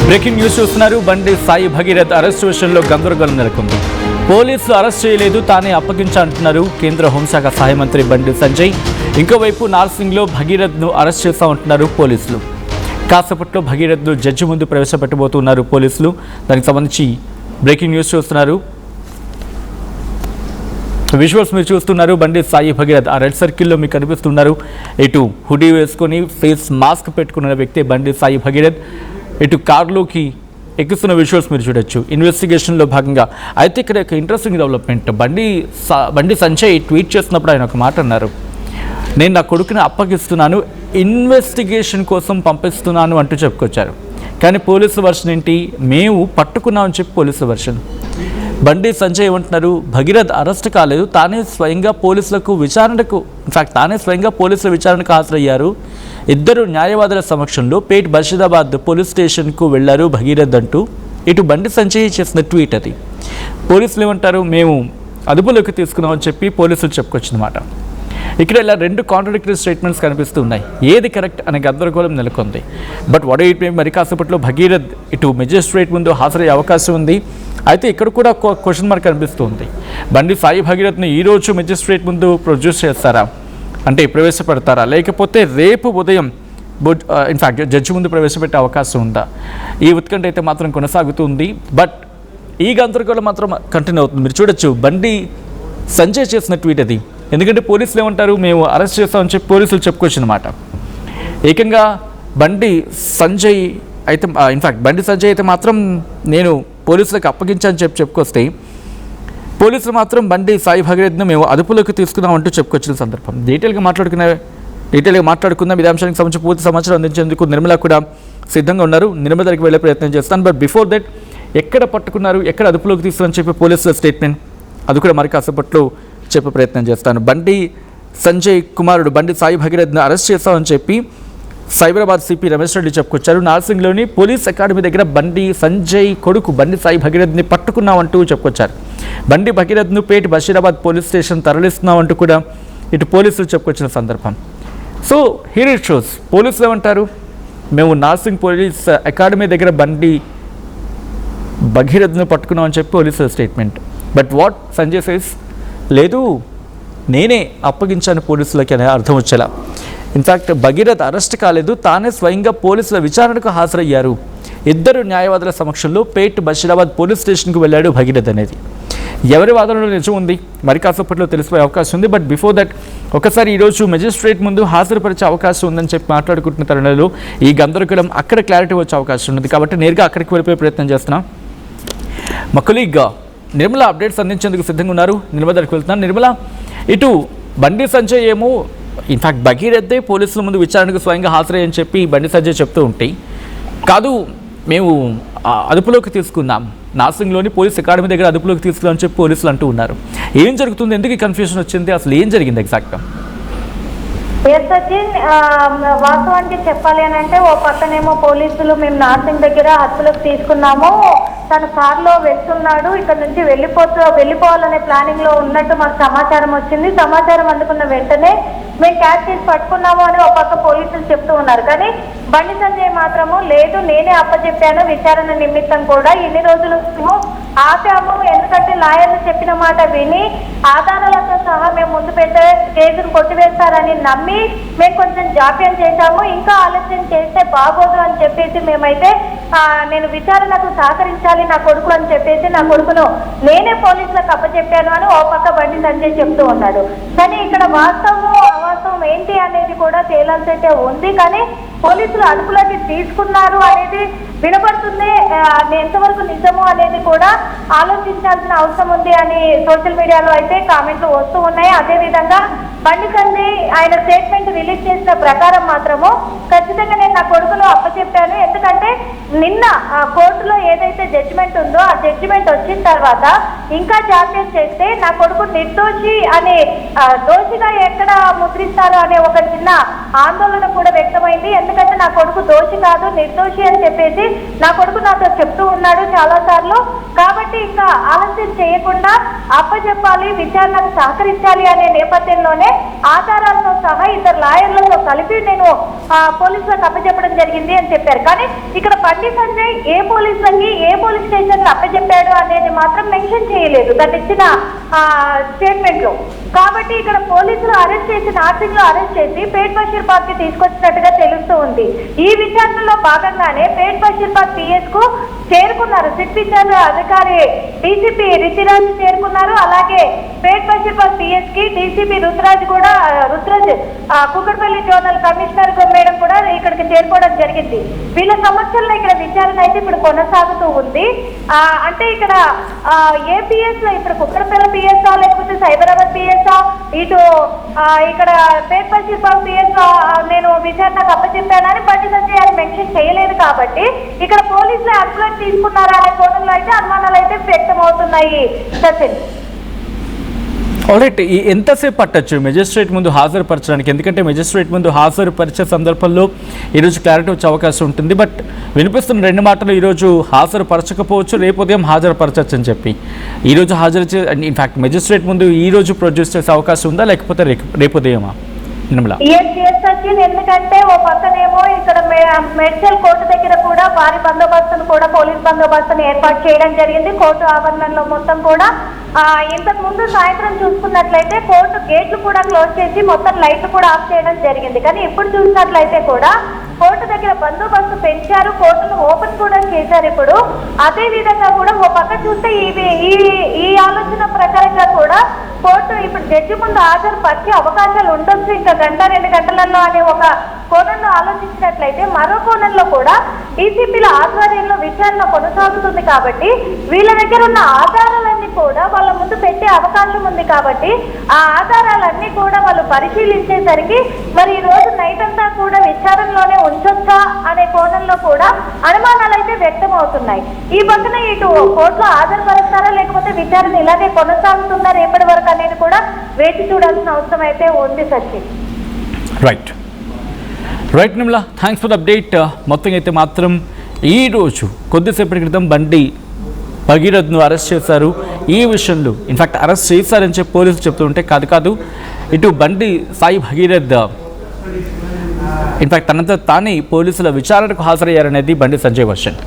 Breaking news చూస్తున్నారు. బండి Sai Bhagirath arrest విషయంలో గందరగోళం నెలకొంది. పోలీసులు అరెస్ట్ చేయలేదు, తానే అప్పగించాలంటున్నారు కేంద్ర హోంశాఖ సహాయ మంత్రి బండి సంజయ్. ఇంకోవైపు నార్సింగ్లో భగీరథ్ను అరెస్ట్ చేస్తామంటున్నారు పోలీసులు. కాసేపట్లో భగీరథ్ను జడ్జి ముందు ప్రవేశపెట్టబోతున్నారు పోలీసులు. దానికి సంబంధించి బ్రేకింగ్ న్యూస్ చూస్తున్నారు. విజువల్స్ మీరు చూస్తున్నారు. బండి సాయి భగీరథ్ ఆ రెడ్ సర్కిల్లో మీకు కనిపిస్తున్నారు. ఇటు హుడీ వేసుకొని ఫేస్ మాస్క్ పెట్టుకున్న వ్యక్తి బండి సాయి భగీరథ్. ఇటు కారులోకి ఎక్కుతున్న విజువల్స్ మీరు చూడొచ్చు. ఇన్వెస్టిగేషన్లో భాగంగా అయితే ఇక్కడ ఒక interesting development. Bandi Sanjay tweet చేసినప్పుడు ఆయన ఒక మాట అన్నారు, నేను నా కొడుకుని అప్పగిస్తున్నాను, ఇన్వెస్టిగేషన్ కోసం పంపిస్తున్నాను అంటూ చెప్పుకొచ్చారు. కానీ పోలీసు వర్షన్ ఏంటి, మేము పట్టుకున్నామని చెప్పి పోలీసు వర్షన్. బండి సంజయ్ ఏమంటున్నారు, భగీరథ్ అరెస్ట్ కాలేదు, తానే స్వయంగా పోలీసులకు విచారణకు తానే స్వయంగా పోలీసుల విచారణకు హాజరయ్యారు. ఇద్దరు న్యాయవాదుల సమక్షంలో పేట్ బషీరాబాద్ పోలీస్ స్టేషన్కు వెళ్లారు భగీరథ్ అంటూ ఇటు బండి సంజయ్ చేసిన ట్వీట్ అది. పోలీసులు ఏమంటారు, మేము అదుపులోకి తీసుకున్నామని చెప్పి పోలీసులు చెప్పుకొచ్చిందన్నమాట. ఇక్కడ ఇలా రెండు కాంట్రడిక్టరీ స్టేట్మెంట్స్ కనిపిస్తున్నాయి. ఏది కరెక్ట్ అనే గందరగోళం నెలకొంది. బట్ వాట్ ఇట్ మరి కాసేపట్లో భగీరథ్ ఇటు మెజిస్ట్రేట్ ముందు హాజరయ్యే అవకాశం ఉంది. అయితే ఇక్కడ కూడా క్వశ్చన్ మార్క్ కనిపిస్తుంది. బండి సాయి భగీరథ్ని ఈరోజు మెజిస్ట్రేట్ ముందు ప్రొడ్యూస్ చేస్తారా, అంటే ప్రవేశపెడతారా, లేకపోతే రేపు ఉదయం ఇన్ఫ్యాక్ట్ జడ్జి ముందు ప్రవేశపెట్టే అవకాశం ఉందా? ఈ ఉత్కంఠ అయితే మాత్రం కొనసాగుతుంది. బట్ ఈ గందరగోళం మాత్రం కంటిన్యూ అవుతుంది. మీరు చూడొచ్చు బండి సంజయ్ చేసిన ట్వీట్ అది. ఎందుకంటే పోలీసులు ఏమంటారు, మేము అరెస్ట్ చేస్తామని చెప్పి పోలీసులు చెప్పుకొచ్చినమాట. ఏకంగా బండి సంజయ్ అయితే మాత్రం నేను పోలీసులకు అప్పగించని చెప్పుకొస్తే పోలీసులు మాత్రం బండి సాయి భగీరథ్ను మేము అదుపులోకి తీసుకున్నామంటూ చెప్పుకొచ్చిన సందర్భం. డీటెయిల్గా మాట్లాడుకుందాం. ఇదే అంశానికి సంబంధించి పూర్తి సమాచారం అందించేందుకు నిర్మల కూడా సిద్ధంగా ఉన్నారు. నిర్మల దగ్గరికి వెళ్ళే ప్రయత్నం చేస్తాను. బట్ బిఫోర్ దట్ ఎక్కడ పట్టుకున్నారు, ఎక్కడ అదుపులోకి తీసుకున్నారని చెప్పి పోలీసుల స్టేట్మెంట్ అది కూడా మరి కాసేపట్లో చెప్పే ప్రయత్నం చేస్తాను. బండి సంజయ్ కుమారుడు బండి సాయి భగీరథ్ను అరెస్ట్ చేస్తామని చెప్పి సైబరాబాద్ సిపి రమేష్ రెడ్డి చెప్పుకొచ్చారు. నార్సింగ్లోని పోలీస్ అకాడమీ దగ్గర బండి సంజయ్ కొడుకు బండి సాయి భగీరథ్ని పట్టుకున్నామంటూ చెప్పుకొచ్చారు. బండి భగీరథ్ను పేట్ బషీరాబాద్ పోలీస్ స్టేషన్ తరలిస్తున్నామంటూ కూడా ఇటు పోలీసులు చెప్పుకొచ్చిన సందర్భం. సో హియర్ ఇట్ షోస్, పోలీసులు ఏమంటారు, మేము నార్సింగ్ పోలీస్ అకాడమీ దగ్గర బండి భగీరథ్ను పట్టుకున్నామని చెప్పి పోలీసుల statement. But what Sanjay says, లేదు నేనే అప్పగించాను పోలీసులకి అనే అర్థం వచ్చేలా. ఇన్ఫ్యాక్ట్ భగీరథ్ అరెస్ట్ కాలేదు, తానే స్వయంగా పోలీసుల విచారణకు హాజరయ్యారు. ఇద్దరు న్యాయవాదుల సమక్షంలో పేట్ బషీరాబాద్ పోలీస్ స్టేషన్కు వెళ్ళాడు భగీరథ్ అనేది. ఎవరి వాదనలో నిజం ఉంది మరి కాసేపట్లో తెలిసిపోయే అవకాశం ఉంది. బట్ బిఫోర్ దట్ ఒకసారి ఈరోజు మెజిస్ట్రేట్ ముందు హాజరుపరిచే అవకాశం ఉందని చెప్పి మాట్లాడుకుంటున్న తరుణంలో ఈ గందరగోళం అక్కడ క్లారిటీ వచ్చే అవకాశం ఉంది. కాబట్టి నేరుగా అక్కడికి వెళ్ళిపోయే ప్రయత్నం చేస్తున్నాం. మా కొలీగ్ నిర్మల అప్డేట్స్ అందించేందుకు సిద్ధంగా ఉన్నారు. నిర్మల దగ్గరికి వెళ్తున్నాను. నిర్మల, ఇటు బండి సంజయ్ ఏమో ఇన్ఫాక్ట్ భగీరథే పోలీసుల ముందు విచారణకు స్వయంగా హాజరయ్యని చెప్పి బండి సంజయ్ చెప్తూ ఉంటే, కాదు మేము అదుపులోకి తీసుకున్నాం, నార్సింగ్లోని పోలీస్ అకాడమీ దగ్గర అదుపులోకి తీసుకున్నామని చెప్పి పోలీసులు అంటూ ఉన్నారు. ఏం జరుగుతుంది, ఎందుకు కన్ఫ్యూజన్ వచ్చింది, అసలు ఏం జరిగింది ఎగ్జాక్ట్గా? సచిన్, వాస్తవానికి చెప్పాలి అని అంటే ఓ పక్కనేమో పోలీసులు మేము నార్సింగ్ దగ్గర అదుపులోకి తీసుకున్నాము, తను కారులో వెళ్తున్నాడు, ఇక్కడ నుంచి వెళ్ళిపోవాలనే ప్లానింగ్ లో ఉన్నట్టు మాకు సమాచారం వచ్చింది. సమాచారం అందుకున్న వెంటనే మేము క్యాచ్ చేసి పట్టుకున్నాము అని ఒక పక్క పోలీసులు చెప్తూ ఉన్నారు. కానీ బండి సంజయ్ మాత్రము లేదు, నేనే అప్పచెప్పాను, విచారణ నిమిత్తం కూడా ఇన్ని రోజులు ఆపాము, ఎందుకంటే లాయర్లు చెప్పిన మాట విని ఆధారాలతో సహా మేము ముందు పెట్టే కేసును కొట్టివేస్తారని నమ్మి మేము కొంచెం జాప్యం చేశాము, ఇంకా ఆలస్యం చేస్తే బాగోదు అని చెప్పేసి మేమైతే నేను విచారణకు సహకరించాలి నా కొడుకు అని చెప్పేసి నా కొడుకును నేనే పోలీసులకు అప్పచెప్పాను అని ఓ పక్క బండి సంజయ్ చెప్తూ ఉన్నాడు. కానీ ఇక్కడ వాస్తవం అవాస్తవం ఏంటి అనేది కూడా తేలాల్సైతే ఉంది. కానీ పోలీసులు అదుపులోకి తీసుకున్నారు అనేది వినపడుతుంది. ఎంతవరకు నిజము అనేది కూడా ఆలోచించాల్సిన అవసరం ఉంది అని సోషల్ మీడియాలో అయితే కామెంట్లు వస్తూ ఉన్నాయి. అదేవిధంగా బండి సంజయ్ ఆయన స్టేట్మెంట్ రిలీజ్ చేసిన ప్రకారం మాత్రము ఖచ్చితంగా నేను నా కొడుకును అప్పచెప్పాను, ఎందుకంటే నిన్న కోర్టులో ఏదైతే జడ్జిమెంట్ ఉందో ఆ జడ్జిమెంట్ వచ్చిన తర్వాత ఇంకా జాప్యం చేస్తే నా కొడుకు నిర్దోషి అనే దోషిగా ఎక్కడ ముద్రిస్తారు అనే ఒక చిన్న ఆందోళన కూడా వ్యక్తమైంది. ఎందుకంటే నా కొడుకు దోషి కాదు నిర్దోషి అని చెప్పేసి నా కొడుకు నాతో చెప్తూ ఉన్నాడు చాలా సార్లు. కాబట్టి ఇంకా ఆలస్యం చేయకుండా అప్పచెప్పాలి, విచారణకు సహకరించాలి అనే నేపథ్యంలోనే ఆధారాలతో సహా ఇద్దరు లాయర్లతో కలిపి నేను పోలీసులకు అప్పచెప్పడం జరిగింది అని చెప్పారు. కానీ ఇక్కడ బండి బండి సంజయ్ ఏ పోలీస్ స్టేషన్ అప్పచెప్పాడు అనేది మాత్రం మెన్షన్ చేయలేదు తను ఇచ్చిన స్టేట్మెంట్ లో. కాబట్టి ఇక్కడ పోలీసులు అరెస్ట్ చేసి నార్సింగ్ లో అరెస్ట్ చేసి పేట్ బషీర్బాద్ కి తీసుకొచ్చినట్టుగా తెలుస్తూ ఉంది. ఈ విచారణలో భాగంగానే పేట్ బషీర్బాద్ పిఎస్ కు చేరుకున్నారు సిట్ విచారణ అధికారి డీసీపీ రితిరాజ్ చేరుకున్నారు. అలాగే పేట్ బషీర్బాద్ పిఎస్ కి DCP Ruturaj Kukatpally zonal commissioner madam కూడా ఇక్కడికి చేరుకోవడం జరిగింది. వీళ్ళ సమక్షంలో ఇక్కడ విచారణ అయితే ఇప్పుడు కొనసాగుతూ ఉంది. అంటే ఇక్కడ ఏపీఎస్ లో ఇప్పుడు కుక్కడపల్లి పిఎస్ లేకపోతే సైబరాబాద్ పిఎస్ ఇటు ఇక్కడ పేట్ బషీర్బాద్ పిఎస్ నేను విచారణకు అప్పచెప్పానని బండి సంజయ్ గారు మెన్షన్ చేయలేదు. కాబట్టి ఇక్కడ పోలీసులు అడ్వర్ట్ తీసుకున్నారా అనే కోణంలో అయితే అనుమానాలు అయితే వ్యక్తం అవుతున్నాయి. సచిన్, ఆల్రైట్, ఎంతసేపు పట్టచ్చు మెజిస్ట్రేట్ ముందు హాజరుపరచడానికి? ఎందుకంటే మెజిస్ట్రేట్ ముందు హాజరుపరిచే సందర్భంలో ఈరోజు క్లారిటీ వచ్చే అవకాశం ఉంటుంది. బట్ వినిపిస్తున్న రెండు మాటలు ఈరోజు హాజరుపరచకపోవచ్చు, రేపు ఉదయం హాజరుపరచచ్చు అని చెప్పి. ఈరోజు హాజరు ఇన్ఫ్యాక్ట్ మెజిస్ట్రేట్ ముందు ఈరోజు ప్రొడ్యూస్ చేసే అవకాశం ఉందా, లేకపోతే రేపు ఉదయమా? సచిన్, ఎందుకంటే ఓ పక్కనేమో ఇక్కడ మెడ్చల్ కోర్టు దగ్గర కూడా భారీ బందోబస్తును కూడా పోలీస్ బందోబస్తును ఏర్పాటు చేయడం జరిగింది. కోర్టు ఆవరణలో మొత్తం కూడా ఇంతకు ముందు సాయంత్రం చూసుకున్నట్లయితే కోర్టు గేట్లు కూడా క్లోజ్ చేసి మొత్తం లైట్లు కూడా ఆఫ్ చేయడం జరిగింది. కానీ ఇప్పుడు చూసినట్లయితే కూడా కోర్టు దగ్గర బందోబస్తు పెంచారు, కోర్టును ఓపెన్ కూడా చేశారు. ఇప్పుడు అదే విధంగా కూడా ఓ పక్క చూస్తే ఈ ఆలోచన ప్రకారంగా కూడా కోర్టు ఇప్పుడు జడ్జి ముందు హాజరుపరిచే అవకాశాలు ఉండొచ్చు ఇంకా గంట 2 గంటలలో అనే ఒక కోణంలో ఆలోచించినట్లయితే, మరో కోణంలో కూడా డీసీపీల ఆధ్వర్యంలో విచారణ కొనసాగుతుంది. కాబట్టి వీళ్ళ దగ్గర ఉన్న ఆధారాలన్నీ కూడా వాళ్ళ ముందు పెట్టే అవకాశం ఉంది. కాబట్టి ఆ ఆధారాలన్నీ కూడా వాళ్ళు పరిశీలించేసరికి మరి ఈ రోజు నైట్ అంతా కూడా విచారణలోనే ఉంచొచ్చా అనే కోణంలో కూడా అనుమానాలు అయితే వ్యక్తం అవుతున్నాయి. ఈ పక్కన ఇటు కోర్టులో హాజరుపరుస్తారా లేకపోతే విచారణ ఇలాగే కొనసాగుతుందా రేపటి వరకు అనేది కూడా వేచి చూడాల్సిన అవసరం అయితే ఉంది. Sachin, right Nirmala, thanks for the update. మొత్తం అయితే మాత్రం ఈరోజు కొద్దిసేపటి క్రితం బండి భగీరథ్ను అరెస్ట్ చేశారు. ఈ విషయంలో ఇన్ఫ్యాక్ట్ అరెస్ట్ చేశారని చెప్పి పోలీసులు చెప్తుంటే కాదు ఇటు బండి సాయి భగీరథ్ ఇన్ఫ్యాక్ట్ తనంతా తానే పోలీసుల విచారణకు హాజరయ్యారనేది బండి సంజయ్ వర్షన్.